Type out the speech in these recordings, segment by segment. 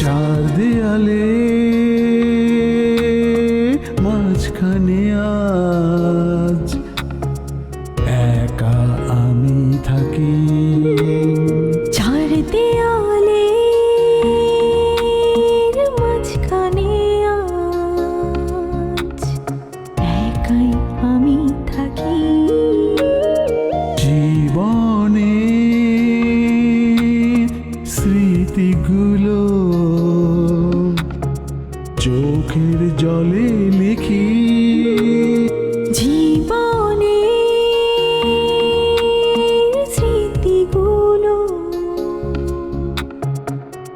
চার দেয়ালে মাঝখানে আজ একা আমি থাকি। চার দেয়ালে মাঝখানে আজ একাই আমি থাকি। জীবনে স্মৃতিগুলো চোখের জলে লিখি। জীবনে স্মৃতিগুলো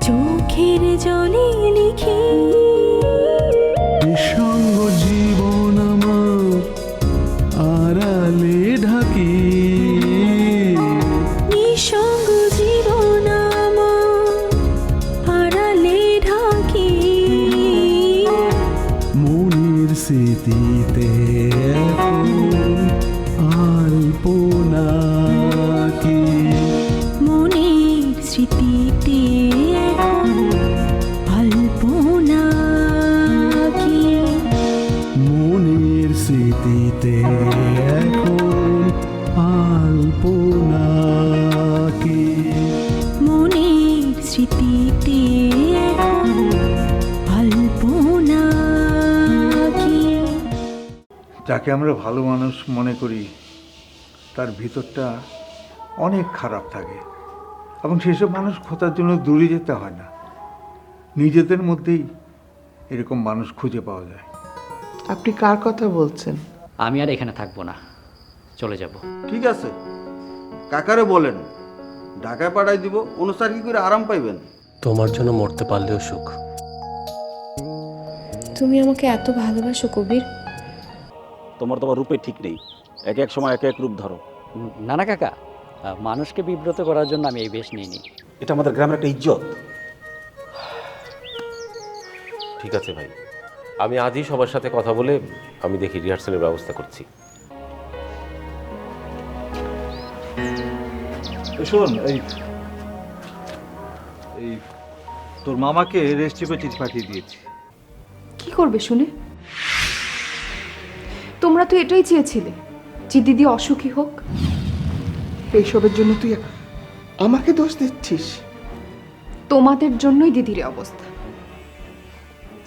চোখের জলে লিখি। নিঃসঙ্গ জীবন আমার আড়ালে ঢাকি। নিঃসঙ্গ জীবন আমার আড়ালে ঢাকি। মনের স্মৃতিতে এখন আলপনা কি। মনের স্মৃতিতে এখন আলপনা কি। মনের স্মৃতিতে এখন আলপনা কি। মনের স্মৃতিতে এখন আলপনা কি। যাকে আমরা ভালো মানুষ মনে করি তার ভিতরটা অনেক খারাপ থাকে, এবং সেসব মানুষ খোঁজার জন্য দূরে যেতে হয় না, নিজেদের মধ্যেই এরকম মানুষ খুঁজে পাওয়া যায়। আপনি কার কথা বলছেন? আমি আর এখানে থাকবো না, চলে যাব। ঠিক আছে, কাকারে বলেন ঢাকায় পাঠাই দিব, অনুসার কি করে আরাম পাইবেন। তোমার জন্য মরতে পারলেও সুখ। তুমি আমাকে এত ভালোবাসো কবির? তোমার রূপে ঠিক নেই, এক এক সময় এক এক রূপ ধরো। না না কাকা, মানুষকে বিব্রত করার জন্য আমি এই বেশ নিইনি। এটা আমাদের গ্রামের একটা ইজ্জত। ঠিক আছে ভাই, আমি আজই সবার সাথে কথা বলে আমি দেখি রিহার্সালের ব্যবস্থা করছি। শোন, এই তোর মামাকে রেস্ট্রিপে চিঠি পাঠিয়ে দিয়েছি। কি করবে শুনে? তোমরা তো এটাই চেয়েছিলে যে দিদি অসুখী হোক। এইসবের জন্য তুই আমাকে দোষ দিচ্ছিস? তোমাদের জন্যই দিদির এই অবস্থা।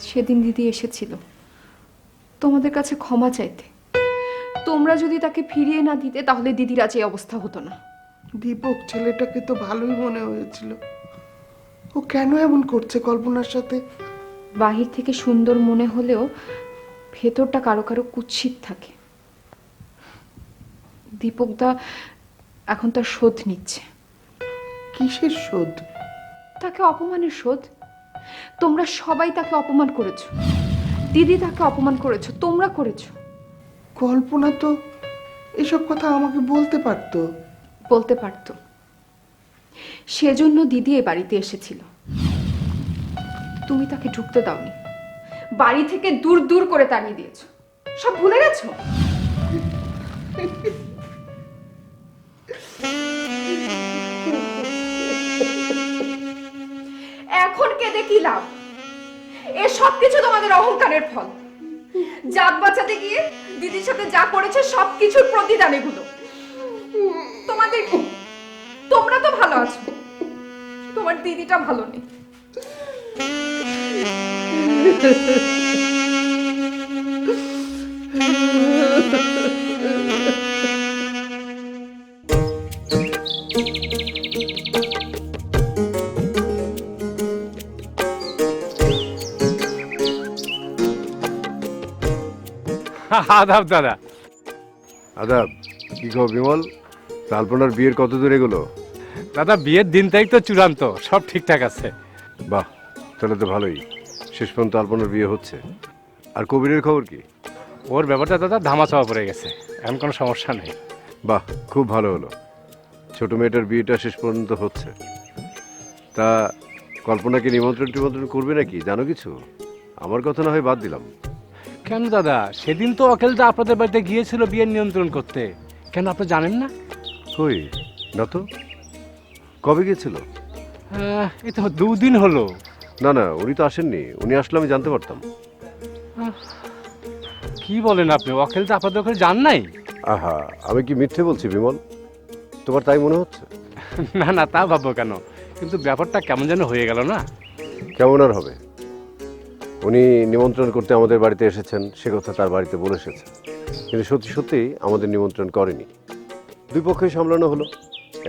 সেদিন দিদি এসেছিল তোমাদের কাছে ক্ষমা চাইতে। তোমরা যদি তাকে ফিরিয়ে না দিতে তাহলে দিদির আজ এই অবস্থা হতো না। দীপক ছেলেটাকে তো ভালোই মনে হয়েছিল, ও কেন এমন করছে কল্পনার সাথে? বাহির থেকে সুন্দর মনে হলেও ভেতরটা কারো কারো কুৎসিত থাকে। দীপকদা এখন তার শোধ নিচ্ছে। কিসের শোধ? তাকে অপমানের শোধ। তোমরা সবাই তাকে অপমান করেছো, দিদি তাকে অপমান করেছো, তোমরা করেছো। কল্পনা তো এসব কথা আমাকে বলতে পারতো। বলতে পারতো, সেজন্য দিদি এ বাড়িতে এসেছিল। তুমি তাকে ঢুকতে দাওনি, বাড়ি থেকে দূর দূর করে তাড়িয়ে দিয়েছো। সব ভুলে গেছো? এখন কেঁদে কি লাভ? এ সব কিছু তোমাদের অহংকারের ফল। জাত বাঁচাতে গিয়ে দিদির সাথে যা করেছে সবকিছুর প্রতিদান এগুলো। তোমাদের কি? তোমরা তো ভালো আছো, তোমার দিদিটা ভালো নেই। আদাব দাদা। আদাব। কি খবর বিমল? আলপনার বিয়ের কত দূর এগোলো? দাদা বিয়ের দিন তারিখ তো চূড়ান্ত, সব ঠিকঠাক আছে। বাহ, তাহলে তো ভালোই, শেষ পর্যন্ত আলপনার বিয়ে হচ্ছে। আর কবিরের খবর কি? ওর ব্যাপারটা দাদা ধামা চাওয়া পড়ে গেছে, এমন কোনো সমস্যা নেই। বাহ, খুব ভালো হলো, ছোট মেয়েটার বিয়েটা শেষ পর্যন্ত হচ্ছে। তা কল্পনাকে নিমন্ত্রণ করবে নাকি, জানো কিছু? আমার কথা না হয় বাদ দিলাম। কেন দাদা, সেদিন তো অকেলদা আপনাদের বাড়িতে গিয়েছিল বিয়ের নিয়ন্ত্রণ করতে, কেন আপনি জানেন না? কই না তো, কবে গিয়েছিল? এই তো 2 দিন হলো। না না, উনি তো আসেননি। উনি আসলে আমি জানতে পারতাম। কি বলেন আপনি? অখিল দা আপনাদের ওখানে যান নাই? আহা, আমি কি মিথ্যে বলছি বিমল? তোমার তাই মনে হচ্ছে? না না, তা ভাববো কেন, কিন্তু ব্যাপারটা কেমন যেন হয়ে গেল না? কেমন আর হবে? উনি নিমন্ত্রণ করতে আমাদের বাড়িতে এসেছেন, সে কথা তার বাড়িতে বলে এসেছেন, কিন্তু সত্যি সত্যি আমাদের নিমন্ত্রণ করেনি। দুই পক্ষই সামলানো হলো,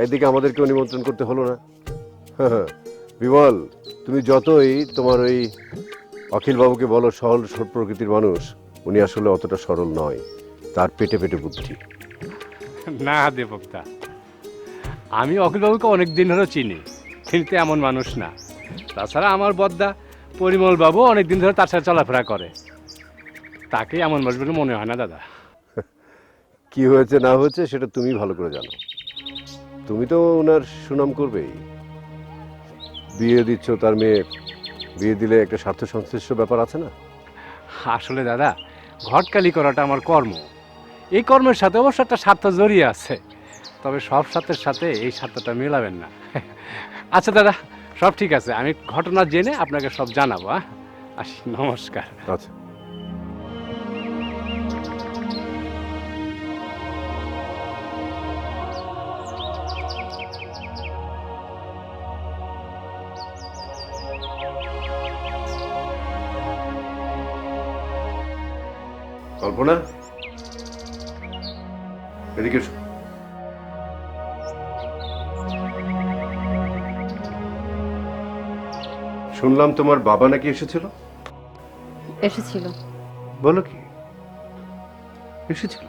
একদিকে আমাদেরকেও নিমন্ত্রণ করতে হলো না। বিমল, তুমি যতই তোমার ওই অখিল বাবুকে বলো সরল প্রকৃতির মানুষ, উনি আসলে অতটা সরল নয়, তার পেটে পেটে বুদ্ধি। না দেবকদা, আমি অখিলবাবুকে অনেক দিন ধরে চিনি, তিনি তো এমন মানুষ না। তাছাড়া আমার বদ্দা পরিমল বাবু অনেক দিন ধরে তার সাথে চলাফেরা করে, তাকে এমন মানুষ বলে মনে হয় না দাদা। কি হয়েছে না হয়েছে সেটা তুমি ভালো করে জানো। তুমি তো ওনার সুনাম করবেই। বিয়ে দিচ্ছ তার মেয়ে, বিয়ে দিলে একটা স্বার্থ সংশ্লিষ্ট ব্যাপার আছে না? আসলে দাদা, ঘটকালি করাটা আমার কর্ম, এই কর্মের সাথে অবশ্য একটা স্বার্থ জড়িয়ে আছে, তবে সব স্বার্থের সাথে এই স্বার্থটা মেলাবেন না। আচ্ছা দাদা, সব ঠিক আছে, আমি ঘটনা জেনে আপনাকে সব জানাবো। আসি, নমস্কার। আচ্ছা। কল্পনা, এদিকে এসো। শুনলাম তোমার বাবা নাকি এসেছিল? এসেছিল। বলো কি, এসেছিল?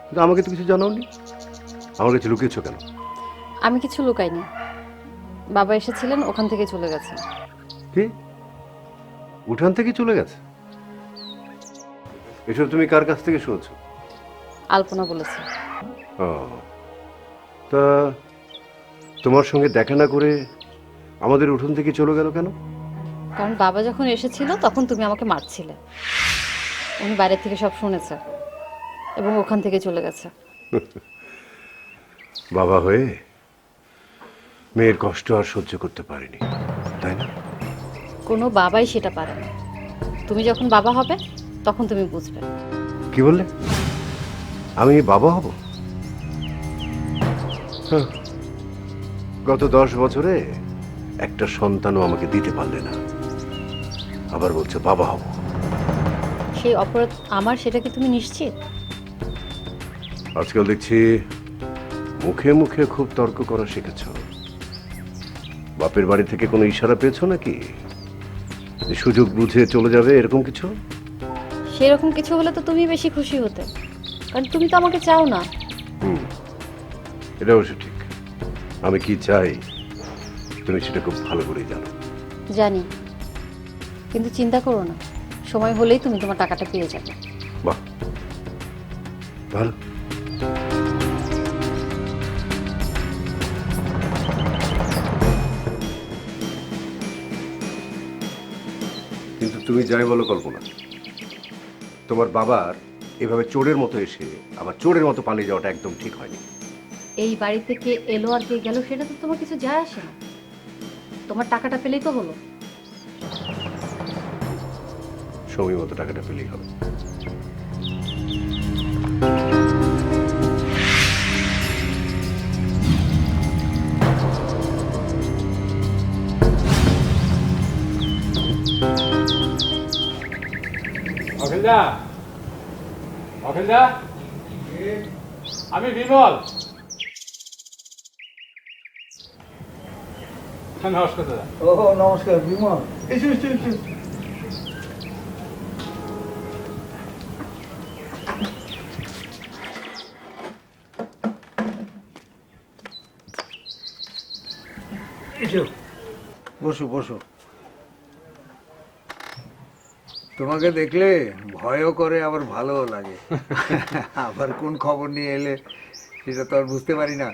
কিন্তু আমাকে তো কিছু জানাওনি। আমার কাছে লুকিয়েছো কেন? আমি কিছু লুকাইনি, বাবা এসেছিলেন, ওখান থেকে চলে গেছে। কি, উঠান থেকে চলে গেছে? এসব তুমি কার কাছ থেকে শুনছো? আলপনা বলেছে। ও, তা তোমার সঙ্গে দেখা না করে আমাদের উঠোন থেকে চলে গেল কেন? কারণ বাবা যখন এসেছিল তখন তুমি আমাকে মারছিলে, উনি বাইরে থেকে সব শুনেছে এবং ওখান থেকে চলে গেছে। বাবা হয়ে মেয়ের কষ্ট আর সহ্য করতে পারিনি, তাই না? কোনো বাবাই সেটা পারে না। তুমি যখন বাবা হবে তখন তুমি বুঝবে। কি বললে? আমি বাবা হব? গত 10 বছরে একটা সন্তানও আমাকে দিতে পারলে না, আবার বলছো বাবা হব। সেই অপরাধ আমার, সেটা কি তুমি নিশ্চিত? আজকাল দেখছি মুখে মুখে খুব তর্ক করা শিখেছ। বাপের বাড়ি থেকে কোনো ইশারা পেয়েছো নাকি যে সুযোগ বুঝে চলে যাবে, এরকম কিছু? সেরকম কিছু হলে তো তুমি বেশি খুশি হতে, কারণ তুমি তো আমাকে চাও না। এটা অবশ্য ঠিক। আমি কি চাই তুমি সেটা খুব ভালো করেই জানো। জানি, কিন্তু চিন্তা করো না, সময় হলেই তুমি তোমার টাকাটা পেয়ে যাবে। বাহ, ভালো। কিন্তু তুমি যাই বলো কল্পনা, তোমার বাবার এভাবে চোরের মতো এসে আবার চোরের মতো পালিয়ে যাওয়াটা একদম ঠিক হয়নি। এই বাড়ি থেকে এলো আর কে গেল সেটা তো তোমার কিছু যায় আসে না, তোমার টাকাটা পেলেই তো হলো। সময় মতো টাকাটা পেলেই হবে। অখিলদা, অখিলদা, আমি বিমল। নমস্কার দাদা। ও নমস্কার বিমল, এসো এসো এসো। এসো, বসো বসো। তোমাকে দেখলে ভয়ও করে আবার ভালোও লাগে। আবার কোন খবর নিয়ে এলে সেটা তো আর বুঝতে পারি না।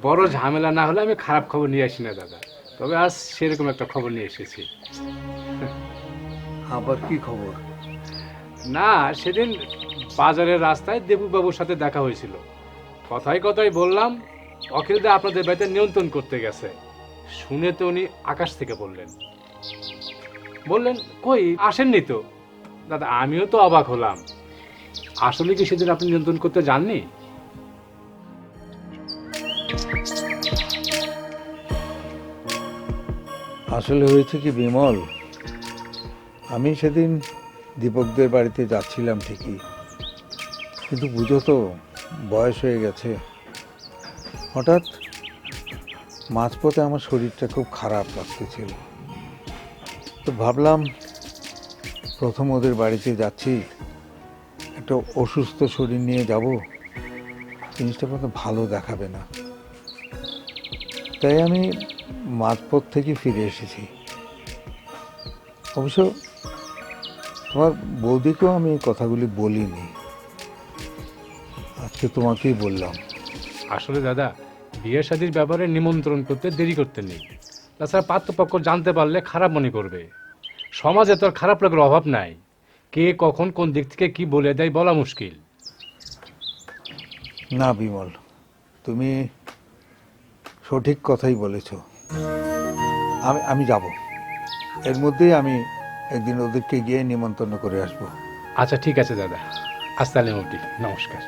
বড় ঝামেলা না হলে আমি খারাপ খবর নিয়ে আসি না দাদা, তবে আজ সেরকম একটা খবর নিয়ে এসেছি। আবার কি খবর? না, সেদিন বাজারের রাস্তায় দেবুবাবুর সাথে দেখা হয়েছিল। কথায় কথায় বললাম অখিলদা আপনাদের বাড়িতে নিয়ন্ত্রণ করতে গেছে, শুনে তো উনি আকাশ থেকে বললেন। বললেন কই আসেননি তো। দাদা আমিও তো অবাক হলাম, আসলে কি সেদিন আপনি নিয়ন্ত্রণ করতে যাননি? আসলে হয়েছে কি বিমল, আমি সেদিন দীপকদের বাড়িতে যাচ্ছিলাম ঠিকই, কিন্তু বুঝো তো বয়স হয়ে গেছে। হঠাৎ মাঝপথে আমার শরীরটা খুব খারাপ লাগতেছিল, তো ভাবলাম প্রথম ওদের বাড়িতে যাচ্ছি, একটা অসুস্থ শরীর নিয়ে যাব, জিনিসটা কত ভালো দেখাবে না। তাই আমি মাঝপথ থেকে ফিরে এসেছি। অবশ্য তোমার বৌদিকেও আমি এই কথাগুলি বলিনি, আজকে তোমাকেই বললাম। আসলে দাদা বিয়ে শাদীর ব্যাপারে নিমন্ত্রণ করতে দেরি করতে নেই, তাছাড়া পাত্রপক্ষ জানতে পারলে খারাপ মনে করবে। সমাজে তো আর খারাপ লাগার অভাব নাই, কে কখন কোন দিক থেকে কি বলে দেয় বলা মুশকিল। না বিমল, তুমি সঠিক কথাই বলেছ। আমি যাব, এর মধ্যেই আমি একদিন ওদেরকে গিয়ে নিমন্ত্রণ করে আসবো। আচ্ছা ঠিক আছে দাদা, আসসালামু আলাইকুম, নমস্কার।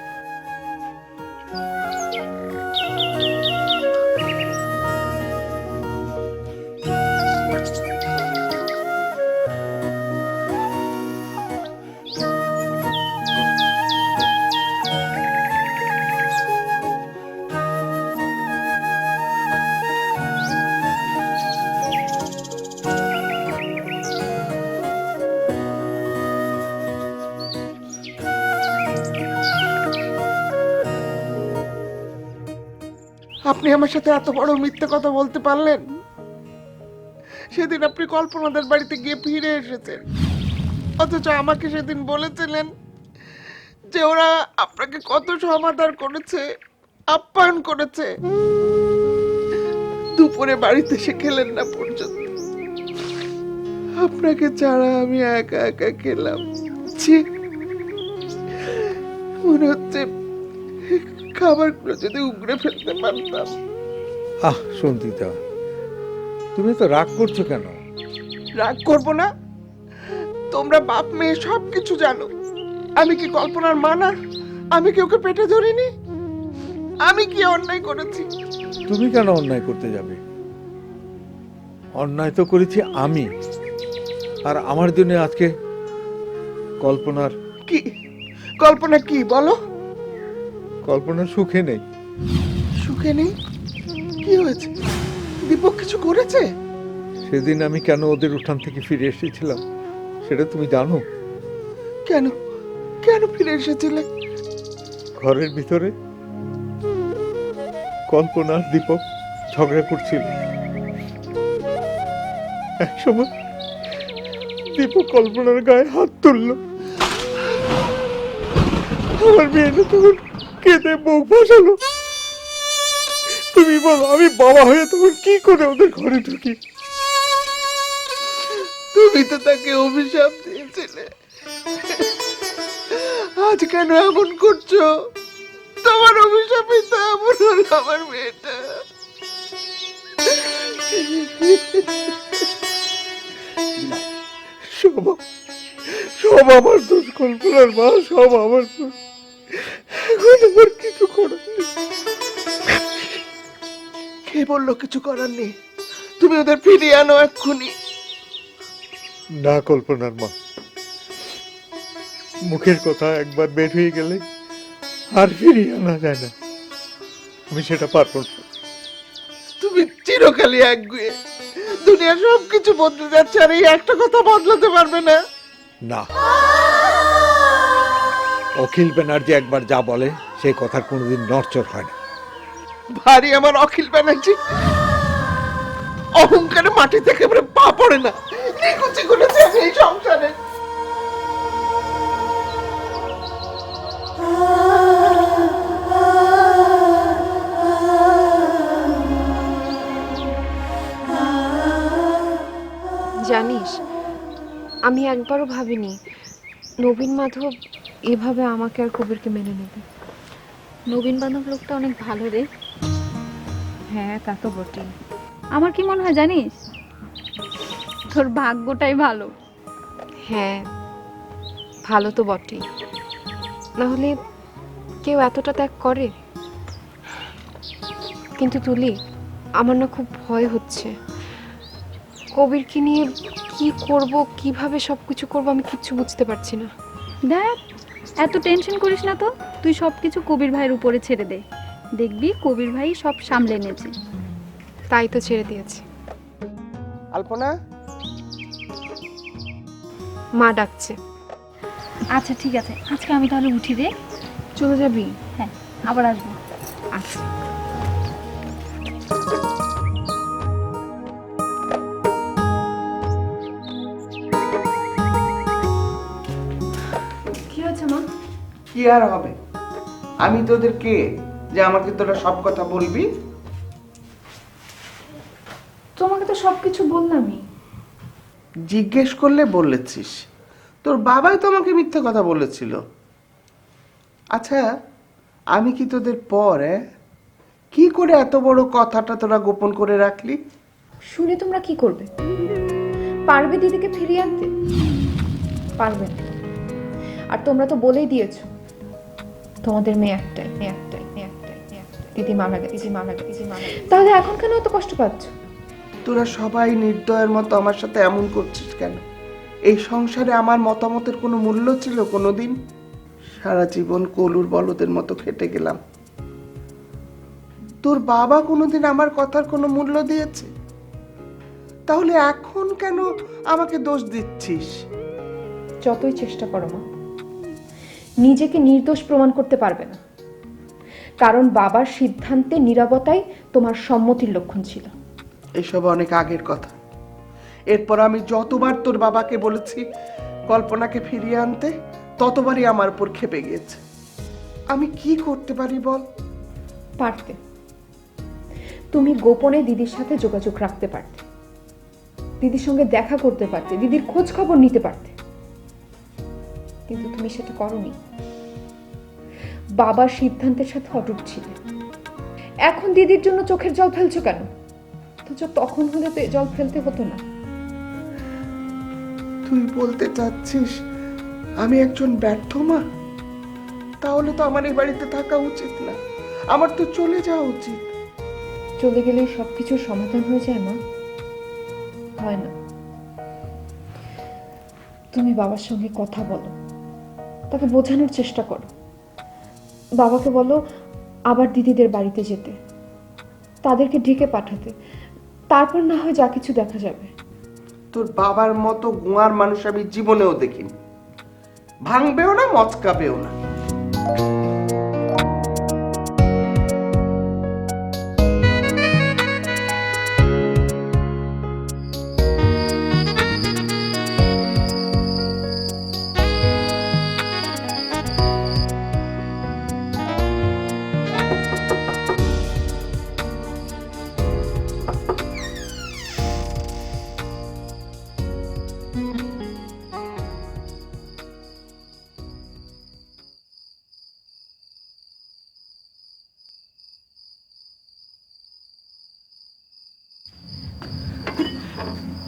আপনি আমার সাথে এত বড় মিথ্যে কথা বলতে পারলেন? সেদিন আপনি কল্পনাদের বাড়িতে গিয়ে ফিরে এসেছেন, অথচ আমাকে সেদিন বলেছিলেন যে ওরা আপনাকে কত সমাদর করেছে, আপ্যায়ন করেছে। দুপুরে বাড়িতে এসে খেলেন না পর্যন্ত, আপনাকে ছাড়া আমি একা একা খেলাম। ছি, মনে হচ্ছে খাবারগুলো যদি উগড়ে ফেলতে পারতাম। সন্তিতা, তুমি তো রাগ করছো কেন? রাগ করব না? তোমরা বাপ মেয়ে সব কিছু জানো। আমি কি কল্পনার মা না? আমি কি ওকে পেটে ধরিনি? আমি কি অন্যায় করেছি? তুমি কেন অন্যায় করতে যাবে? অন্যায় তো করেছি আমি, আর আমার জন্য আজকে কল্পনার কি? কল্পনা কি বলো? কল্পনা সুখে নেই। সুখে নেই? কি হয়েছে? দীপক কিছু করেছে? সেদিন আমি কেন ওদের উঠান থেকে ফিরে এসেছিলাম সেটা তুমি জানো? কেন কেন ফিরে এসেছিলে? ঘরের ভিতরে কল্পনা আর দীপক ঝগড়া করছিল। একসময় দীপক কল্পনার গায়ে হাত তুলল, আমার মেয়েটা তখন কেঁদে মুখ ভাসালো। তুমি বলো আমি বাবা হয়ে তখন কি করে ওদের ঘরে ঢুকি? তুমি তো তাকে অভিশাপ দিয়েছিলে, আজ কেন এমন করছো? তোমার অভিশাপে তো এমন হলো আমার মেয়েটা। সব সব আমার দোষ, কল্পনার মা, সব আমার দোষ। এখন আমার কিছু করার নেই। কে বললো কিছু করার নেই? তুমি ওদের ফিরিয়ে আনো এক্ষুনি। না কল্পনার মা, মুখের কথা একবার বের হয়ে গেলে আর ফিরিয়ে আনা যায় না। আমি সেটা পারবো না। তুমি চিরকালই একগুয়ে। দুনিয়া সবকিছু বদলে যাচ্ছে, আর এই একটা কথা বদলাতে পারবে না। না, অখিল ব্যানার্জি একবার যা বলে সেই কথার কোনোদিন নড়চড় হয় না। ভারী আমার অখিল ব্যানার্জি, অহংকারে মাটি থেকে এবারে পা পড়ে না। নিকুচি করেছে আমি এই সংসারে। জানিস, আমি একবারও ভাবিনি নবীন মাধব এভাবে আমাকে আর কবিরকে মেনে নেবে। নবীন বান্ধব লোকটা অনেক ভালো রে। হ্যাঁ তা তো বটেই। আমার কি মনে হয় জানিস, তোর ভাগ্যটাই ভালো। হ্যাঁ, ভালো তো বটেই, না হলে কেউ এতটা ত্যাগ করে? কিন্তু তুলি, আমার না খুব ভয় হচ্ছে। কবিরকে নিয়ে কি করব, কিভাবে সব কিছু করবো, আমি কিচ্ছু বুঝতে পারছি না। দেখ, এত টেনশন করিস না তো, তুই সব কিছু কবির ভাইয়ের উপরে ছেড়ে দে, দেখবি কবির ভাই সব সামলে নেছে। তাই তো ছেড়ে দিয়েছি। আলপনা, মা ডাকছে। আচ্ছা ঠিক আছে, আজকে আমি তাহলে উঠি রে। চলে যাবি? হ্যাঁ, আবার আসবো। আচ্ছা। কি হয়েছে মা? কি আর হবে? আমি তোদের কে যে আমাকে তোরা সব কথা বলবি? তোমাকে তো সবকিছু বললামই। জিজ্ঞেস করলে বলেছিস, তোর বাবাই তো আমাকে মিথ্যে কথা বলেছিল। আচ্ছা, আমি কি তোদের পরে কি করে এত বড় কথাটা তোরা গোপন করে রাখলি? শুনে তোমরা কি করবে? পারবে দিদিকে ফিরিয়ে আনতে? পারবে না। আর তোমরা তো বলেই দিয়েছো তোমাদের মেয়ে একটাই, দিদি মারা গেছে। তাহলে এখন কেন এত কষ্ট পাচ্ছ? তোরা সবাই নির্দয়ের মতো আমার সাথে এমন করছিস কেন? এই সংসারে আমার মতামতের কোনো মূল্য ছিল কোনোদিন? সারা জীবন কলুর বলদের মতো খেটে গেলাম। তোর বাবা কোনোদিন আমার কথার কোনো মূল্য দিয়েছে? তাহলে এখন কেন আমাকে দোষ দিচ্ছিস? যতই চেষ্টা করো মা, নিজেকে নির্দোষ প্রমাণ করতে পারবে না। কারণ বাবার সিদ্ধান্তে নীরবতাই তোমার সম্মতির লক্ষণ ছিল। এসব অনেক আগের কথা। এরপর আমি যতবার তোর বাবাকে বলেছি কল্পনাকে ফিরিয়ে আনতে, ততবারই আমার উপর ক্ষেপে গিয়েছে। আমি কি করতে পারি বল? পারতে। তুমি গোপনে দিদির সাথে যোগাযোগ রাখতে পারতে, দিদির সঙ্গে দেখা করতে পারতে, দিদির খোঁজ খবর নিতে পারতে, কিন্তু তুমি সেটা করোনি। বাবার সিদ্ধান্তের সাথে অটুট ছিলে। এখন দিদির জন্য চোখের জল ফেলছো কেন? অথচ তখন হলে তো জল ফেলতে হতো না। তুই বলতে চাচ্ছিস আমি একজন ব্যর্থ মা? তাহলে তো আমার এই বাড়িতে থাকা উচিত না, আমার তো চলে যাওয়া উচিত। চলে গেলেই সবকিছুর সমাধান হয়ে যায় মা? হয় না। তুমি বাবার সঙ্গে কথা বলো, তাকে বোঝানোর চেষ্টা করো। বাবাকে বলো আবার দিদিদের বাড়িতে যেতে, তাদেরকে ডেকে পাঠাতে, তারপর না হয় যা কিছু দেখা যাবে। তোর বাবার মতো গুয়ার মানুষ আমি জীবনেও দেখিনি। ভাঙবেও না, মচকাবেও না।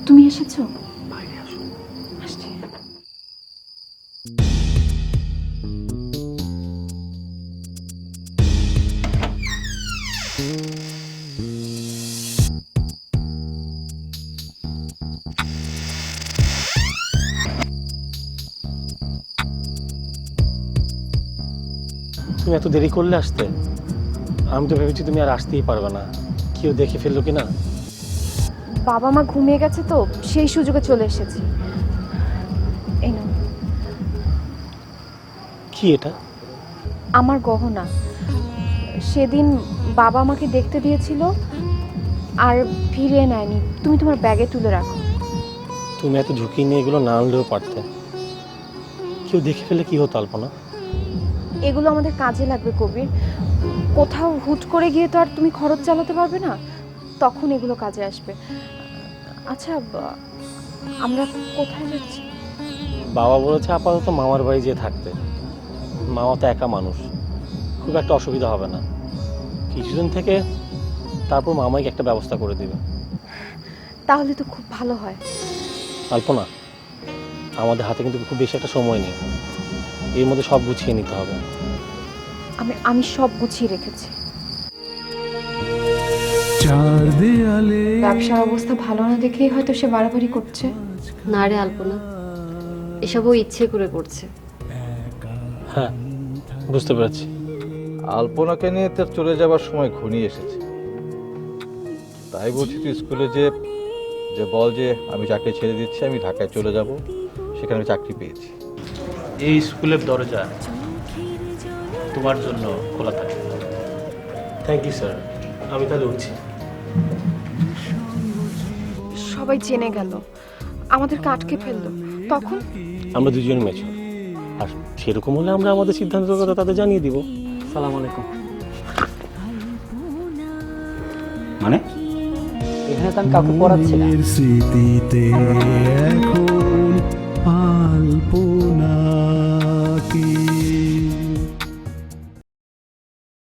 তুমি এসেছো? আসছি। তুমি এত দেরি করলে আসতে? আমি তো ভেবেছি তুমি আর আসতেই পারবে না, কেউ দেখে ফেললো কি না। বাবা মা ঘুমিয়ে গেছে তো সেই সুযোগে চলে এসেছি। এই নাও। কি এটা? আমার গহনা। সেদিন বাবা আমাকে দেখতে দিয়েছিল আর ফিরিয়ে নেয়নি, তুমি তোমার ব্যাগে তুলে রাখো। তুমি এত ঝুঁকি নিয়ে এগুলো না আনলেও পারতে, কেউ দেখে ফেলে কি হতো আলপনা? এগুলো আমাদের কাজে লাগবে কবির। কোথাও হুট করে গিয়ে তো আর তুমি খরচ চালাতে পারবে না, তখন এগুলো কাজে আসবে। আচ্ছা, আমরা কোথায় যাচ্ছি? বাবা বলেছে আপাতত মামার বাড়ি যেয়ে থাকতে। মামা তো একা মানুষ, খুব একটা অসুবিধা হবে না। কিছুদিন থেকে তারপর মামাই একটা ব্যবস্থা করে দিবে। তাহলে তো খুব ভালো হয়। আলপনা, আমাদের হাতে কিন্তু খুব বেশি একটা সময় নেই, এর মধ্যে সব গুছিয়ে নিতে হবে। আমি সব গুছিয়ে রেখেছি। চার দেয়ালে ব্যবসার অবস্থা ভালো না দেখেই হয়তো সে বাড়াবাড়ি করছে। না রে আলপনা, এসবও ইচ্ছে করে করছে। হ্যাঁ, বুঝতে পেরেছি। আলপনাকে নিয়ে তোর চলে যাবার সময় ঘনিয়ে এসেছে, তাই বলছি তুই স্কুলে যে বল যে আমি চাকরি ছেড়ে দিচ্ছি, আমি ঢাকায় চলে যাব, সেখানে আমি চাকরি পেয়েছি। এই স্কুলের দরজা তোমার জন্য খোলা থাকে। থ্যাংক ইউ স্যার, আমি তাহলে উঠছি। সবাই জেনে গেল, আমাদেরকে আটকে ফেললো, তখন আমরা দুজন মেছো, আর সেরকম হলে আমরা আমাদের সিদ্ধান্তের কথা তাদের জানিয়ে দিব। সালাম আলাইকুম। মানে এখানে তো আমি কাউকে পড়াচ্ছি না। স্মৃতিতে